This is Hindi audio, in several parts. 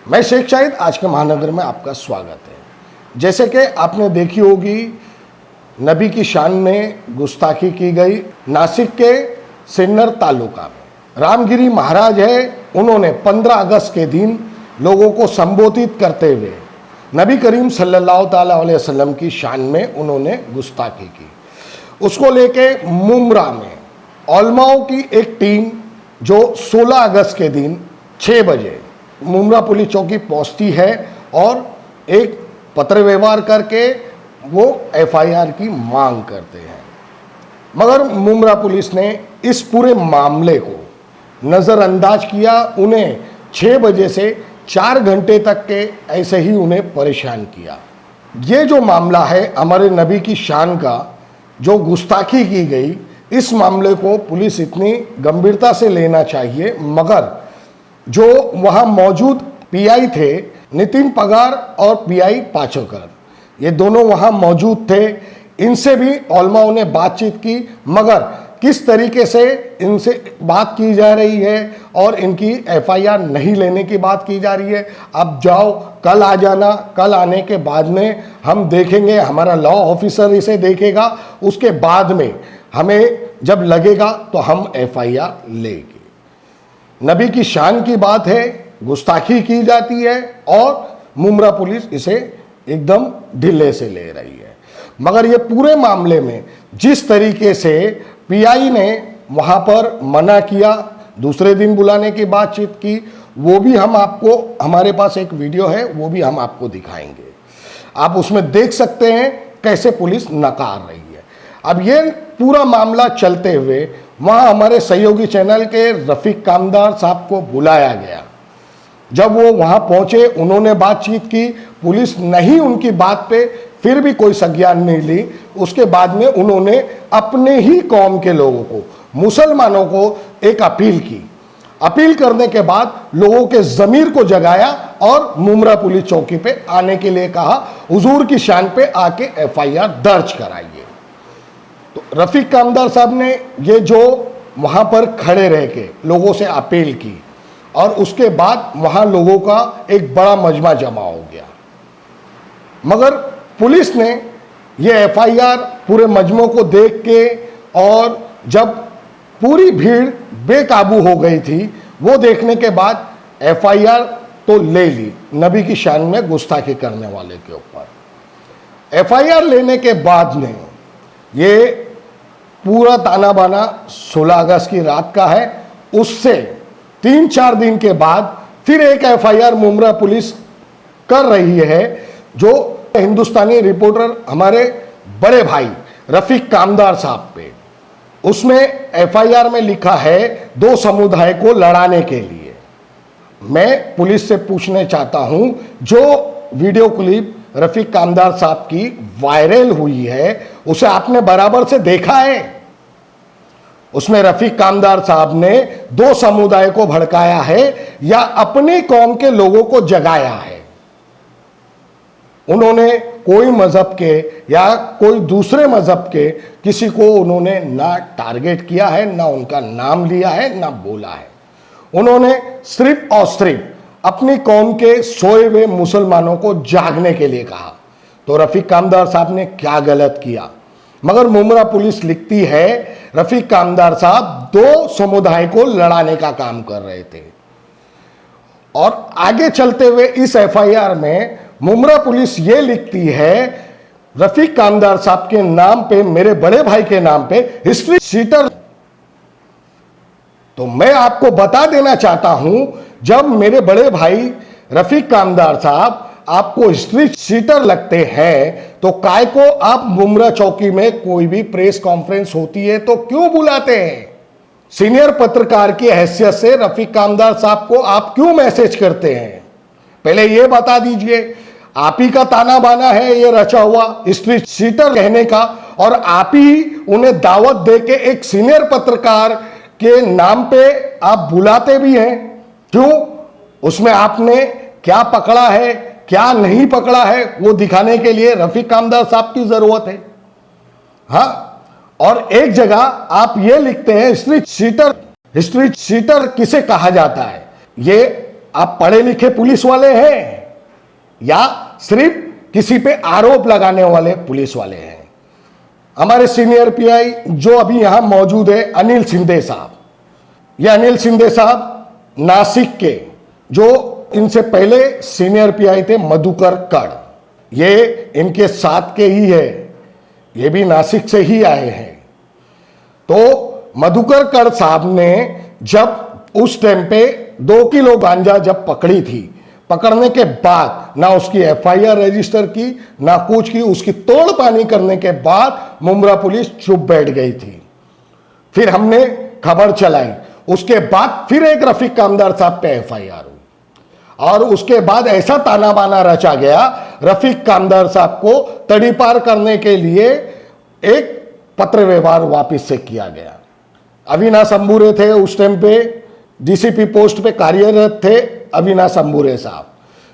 मैं शेख शाहिद, आज के महानगर में आपका स्वागत है। जैसे कि आपने देखी होगी, नबी की शान में गुस्ताखी की गई नासिक के सिन्नर तालुका में। रामगिरी महाराज है, उन्होंने 15 अगस्त के दिन लोगों को संबोधित करते हुए नबी करीम सल्लल्लाहु ताला अलैहि वसल्लम की शान में उन्होंने गुस्ताखी की। उसको लेके मुमरा में उलमाओं की एक टीम जो 16 अगस्त के दिन 6 बजे मुमरा पुलिस चौकी पहुंचती है और एक पत्र व्यवहार करके वो एफआईआर की मांग करते हैं। मगर मुमरा पुलिस ने इस पूरे मामले को नज़रअंदाज किया। उन्हें 6 बजे से 4 घंटे तक के ऐसे ही उन्हें परेशान किया। ये जो मामला है हमारे नबी की शान का, जो गुस्ताखी की गई, इस मामले को पुलिस इतनी गंभीरता से लेना चाहिए। मगर जो वहाँ मौजूद पीआई थे, नितिन पगार और पीआई पाचोकर, ये दोनों वहाँ मौजूद थे। इनसे भी उलमाओं ने बातचीत की, मगर किस तरीके से इनसे बात की जा रही है और इनकी एफआईआर नहीं लेने की बात की जा रही है। अब जाओ, कल आ जाना, कल आने के बाद में हम देखेंगे, हमारा लॉ ऑफिसर इसे देखेगा, उसके बाद में हमें जब लगेगा तो हम एफआईआर लेंगे। नबी की शान की बात है, गुस्ताखी की जाती है और मुमरा पुलिस इसे एकदम ढीले से ले रही है। मगर ये पूरे मामले में जिस तरीके से पीआई ने वहाँ पर मना किया, दूसरे दिन बुलाने की बातचीत की, वो भी हम आपको, हमारे पास एक वीडियो है, वो भी हम आपको दिखाएंगे। आप उसमें देख सकते हैं कैसे पुलिस नकार रही है। अब ये पूरा मामला चलते हुए वहाँ हमारे सहयोगी चैनल के रफीक कामदार साहब को बुलाया गया। जब वो वहाँ पहुँचे, उन्होंने बातचीत की, पुलिस नहीं उनकी बात पे फिर भी कोई संज्ञान नहीं ली। उसके बाद में उन्होंने अपने ही कौम के लोगों को, मुसलमानों को एक अपील की। अपील करने के बाद लोगों के ज़मीर को जगाया और मुमरा पुलिस चौकी पे आने के लिए कहा, हुजूर की शान पे आके एफआईआर दर्ज कराइए। तो रफीक कामदार साहब ने ये जो वहाँ पर खड़े रह के लोगों से अपील की और उसके बाद वहाँ लोगों का एक बड़ा मजमा जमा हो गया। मगर पुलिस ने ये एफआईआर पूरे मजमों को देख के, और जब पूरी भीड़ बेकाबू हो गई थी, वो देखने के बाद एफआईआर तो ले ली नबी की शान में गुस्ताखी करने वाले के ऊपर। एफआईआर लेने के बाद में ये पूरा ताना बाना 16 अगस्त की रात का है। उससे 3-4 दिन के बाद फिर एक एफआईआर मुमरा पुलिस कर रही है, जो हिंदुस्तानी रिपोर्टर हमारे बड़े भाई रफीक कामदार साहब पे। उसमें एफआईआर में लिखा है 2 समुदाय को लड़ाने के लिए। मैं पुलिस से पूछना चाहता हूं, जो वीडियो क्लिप रफीक कामदार साहब की वायरल हुई है, उसे आपने बराबर से देखा है? उसमें रफीक कामदार साहब ने 2 समुदाय को भड़काया है या अपनी कौम के लोगों को जगाया है? उन्होंने कोई मजहब के या कोई दूसरे मजहब के किसी को उन्होंने ना टारगेट किया है, ना उनका नाम लिया है, ना बोला है। उन्होंने सिर्फ और सिर्फ अपनी कौम के सोए हुए मुसलमानों को जागने के लिए कहा। तो रफीक कामदार साहब ने क्या गलत किया? मगर मुमरा पुलिस लिखती है रफीक कामदार साहब 2 समुदाय को लड़ाने का काम कर रहे थे। और आगे चलते हुए इस एफआईआर में मुमरा पुलिस ये लिखती है, रफीक कामदार साहब के नाम पे, मेरे बड़े भाई के नाम पे हिस्ट्री शीटर। तो मैं आपको बता देना चाहता हूं, जब मेरे बड़े भाई रफीक कामदार साहब आपको हिस्ट्री शीटर लगते हैं, तो काय को आप मुमरा चौकी में कोई भी प्रेस कॉन्फ्रेंस होती है तो क्यों बुलाते हैं? सीनियर पत्रकार की हैसियत से रफीक कामदार साहब को आप क्यों मैसेज करते हैं? पहले यह बता दीजिए। आप ही का ताना बाना है ये रचा हुआ हिस्ट्री शीटर कहने का, और आप ही उन्हें दावत दे के एक सीनियर पत्रकार के नाम पे आप बुलाते भी हैं। क्यों? उसमें आपने क्या पकड़ा है, क्या नहीं पकड़ा है, वो दिखाने के लिए रफीक कामदार साहब की जरूरत है। हाँ, और एक जगह आप ये लिखते हैं हिस्ट्री शीटर किसे कहा जाता है, ये आप पढ़े लिखे पुलिस वाले हैं या सिर्फ किसी पे आरोप लगाने वाले पुलिस वाले हैं? हमारे सीनियर पीआई जो अभी यहां मौजूद है, अनिल शिंदे साहब, ये अनिल शिंदे साहब नासिक के, जो इनसे पहले सीनियर पीआई थे मधुकर कड़, ये इनके साथ के ही है, ये भी नासिक से ही आए हैं। तो मधुकर कड़ साहब ने जब उस टाइम पे 2 किलो गांजा जब पकड़ी थी, पकड़ने के बाद ना उसकी एफआईआर रजिस्टर की ना कुछ की, उसकी तोड़ पानी करने के बाद मुंब्रा पुलिस चुप बैठ गई थी। फिर हमने खबर चलाई, उसके बाद फिर एक रफीक कामदार साहब पे एफआईआर हुई और उसके बाद ऐसा ताना बाना रचा गया, रफीक कामदार साहब को तड़ीपार करने के लिए एक पत्र व्यवहार वापिस से किया गया। अविनाश अंबुरे थे उस टाइम पे, डीसीपी पोस्ट पे कार्यरत थे अविनाश अंबुरे साहब।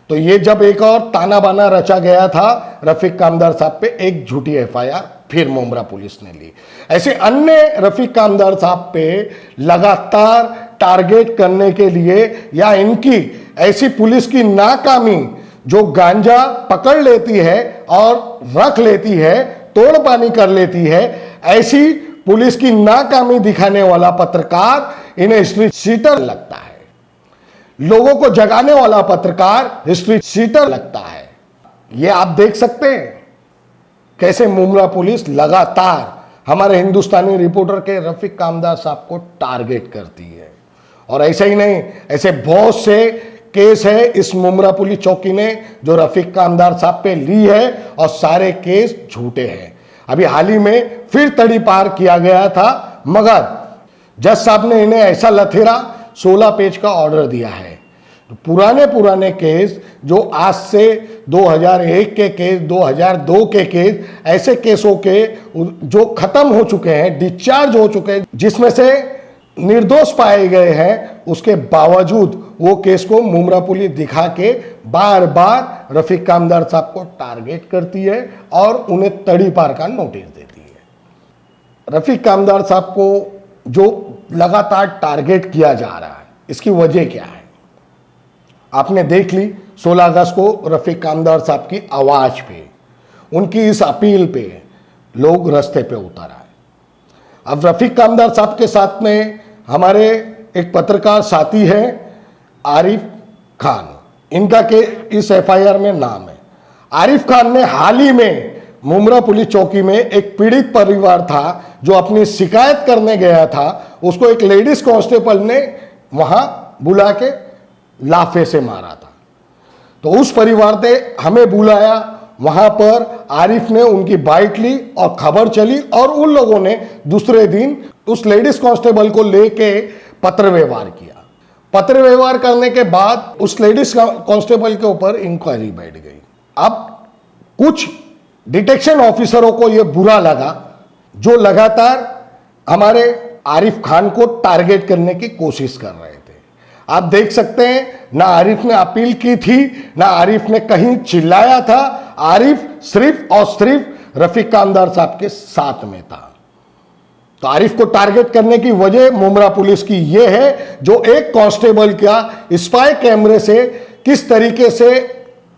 तो ये जब एक और ताना बाना रचा गया था रफीक कामदार साहब पे, एक झूठी एफआईआर फिर मुंब्रा पुलिस ने ली। ऐसे अन्य रफीक कामदार साहब पे लगातार टारगेट करने के लिए या इनकी ऐसी पुलिस की नाकामी जो गांजा पकड़ लेती है और रख लेती है, तोड़ पानी कर लेती है, ऐसी पुलिस की नाकामी दिखाने वाला पत्रकार इन्हें हिस्ट्री शीटर लगता है। लोगों को जगाने वाला पत्रकार हिस्ट्री शीटर लगता है। ये आप देख सकते हैं कैसे मुंब्रा पुलिस लगातार हमारे हिंदुस्तानी रिपोर्टर के रफीक कामदार साहब को टारगेट करती है। और ऐसा ही नहीं, ऐसे बहुत से केस है इस मुंब्रा पुलिस चौकी ने जो रफीक कामदार साहब पे ली है और सारे केस झूठे हैं। अभी हाल ही में फिर तड़ीपार किया गया था, मगर जज साहब ने इन्हें ऐसा लथेरा 16 पेज का ऑर्डर दिया है। तो पुराने केस जो आज से 2001 के केस, 2002 के केस, ऐसे केसों के जो खत्म हो चुके हैं, डिस्चार्ज हो चुके हैं, जिसमें से निर्दोष पाए गए हैं, उसके बावजूद वो केस को मुंब्रा पुलिस दिखा के बार बार रफीक कामदार साहब को टारगेट करती है और उन्हें तड़ीपार का नोटिस देती है। रफीक कामदार साहब को जो लगातार टारगेट किया जा रहा है, इसकी वजह क्या है? आपने देख ली 16 अगस्त को रफीक कामदार साहब की आवाज पे, उनकी इस अपील पे लोग रास्ते पे उतर आए। अब रफीक कामदार साहब के साथ में हमारे एक पत्रकार साथी हैं आरिफ खान, इनका के इस एफआईआर में नाम है। आरिफ खान ने हाल ही में मुंब्रा पुलिस चौकी में एक पीड़ित परिवार था जो अपनी शिकायत करने गया था, उसको एक लेडीज कांस्टेबल ने वहां बुला के लाफे से मारा था। तो उस परिवार ने हमें बुलाया, वहां पर आरिफ ने उनकी बाइट ली और खबर चली और उन लोगों ने दूसरे दिन उस लेडीज कांस्टेबल को लेके पत्र व्यवहार किया। पत्र व्यवहार करने के बाद उस लेडीज कांस्टेबल के ऊपर इंक्वायरी बैठ गई। अब कुछ डिटेक्शन ऑफिसरों को यह बुरा लगा जो लगातार हमारे आरिफ खान को टारगेट करने की कोशिश कर रहे थे। आप देख सकते हैं, ना आरिफ ने अपील की थी, ना आरिफ ने कहीं चिल्लाया था। आरिफ सिर्फ और सिर्फ रफीक कामदार साहब के साथ में था। तो आरिफ को टारगेट करने की वजह मुंब्रा पुलिस की यह है जो एक कांस्टेबल का स्पाई कैमरे से किस तरीके से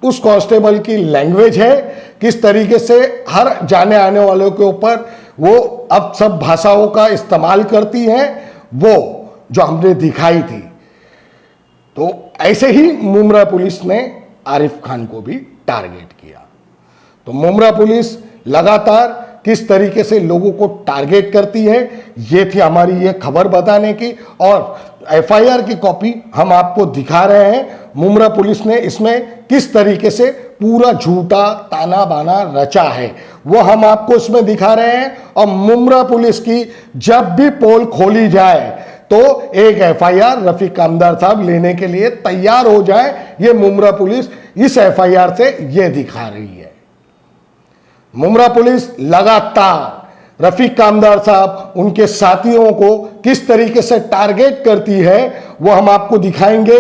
उस कांस्टेबल की लैंग्वेज है, किस तरीके से हर जाने आने वालों के ऊपर वो अब सब भाषाओं का इस्तेमाल करती हैं, वो जो हमने दिखाई थी। तो ऐसे ही मुंब्रा पुलिस ने आरिफ खान को भी टारगेट किया। तो मुंब्रा पुलिस लगातार किस तरीके से लोगों को टारगेट करती है, ये थी हमारी ये खबर बताने की। और एफआईआर की कॉपी हम आपको दिखा रहे हैं। मुंब्रा पुलिस ने इसमें किस तरीके से पूरा झूठा ताना बाना रचा है वो हम आपको इसमें दिखा रहे हैं। और मुंब्रा पुलिस की जब भी पोल खोली जाए तो एक एफआईआर रफीक कामदार साहब लेने के लिए तैयार हो जाए, ये मुंब्रा पुलिस इस एफआईआर से ये दिखा रही है। मुंब्रा पुलिस लगातार रफीक कामदार साहब, उनके साथियों को किस तरीके से टारगेट करती है वो हम आपको दिखाएंगे।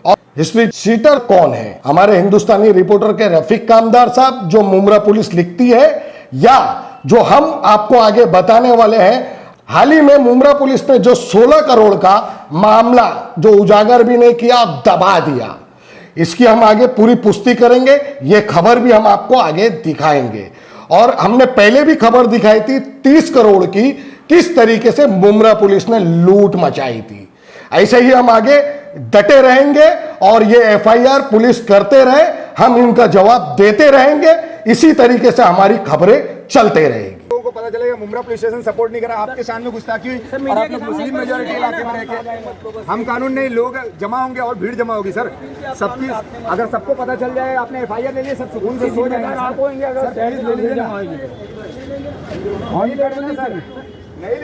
और हिस्ट्री शीटर कौन है? हमारे हिंदुस्तानी रिपोर्टर के रफीक कामदार साहब जो मुंब्रा पुलिस लिखती है, या जो हम आपको आगे बताने वाले हैं। हाल ही में मुंब्रा पुलिस ने जो 16 करोड़ का मामला जो उजागर भी नहीं किया, दबा दिया। इसकी हम आगे पूरी पुष्टि करेंगे, ये खबर भी हम आपको आगे दिखाएंगे। और हमने पहले भी खबर दिखाई थी 30 करोड़ की, किस तरीके से मुमरा पुलिस ने लूट मचाई थी। ऐसे ही हम आगे डटे रहेंगे और ये एफआईआर पुलिस करते रहे, हम इनका जवाब देते रहेंगे। इसी तरीके से हमारी खबरें चलते रहेंगी। लोगों को पता चलेगा मुमरा पुलिस स्टेशन सपोर्ट नहीं करा, आपके शान में गुस्ताखी हुई और आप लोग मुस्लिम मेजोरिटी इलाके में रहकर हम कानून नहीं, लोग जमा होंगे और भीड़ जमा होगी सर। सबकी अगर सबको पता चल जाए, आपने एफआईआर ले लिया, सब सुकून से सो जाएंगे। आप होंगे अगर प्लीज ले लीजिए ना, नहीं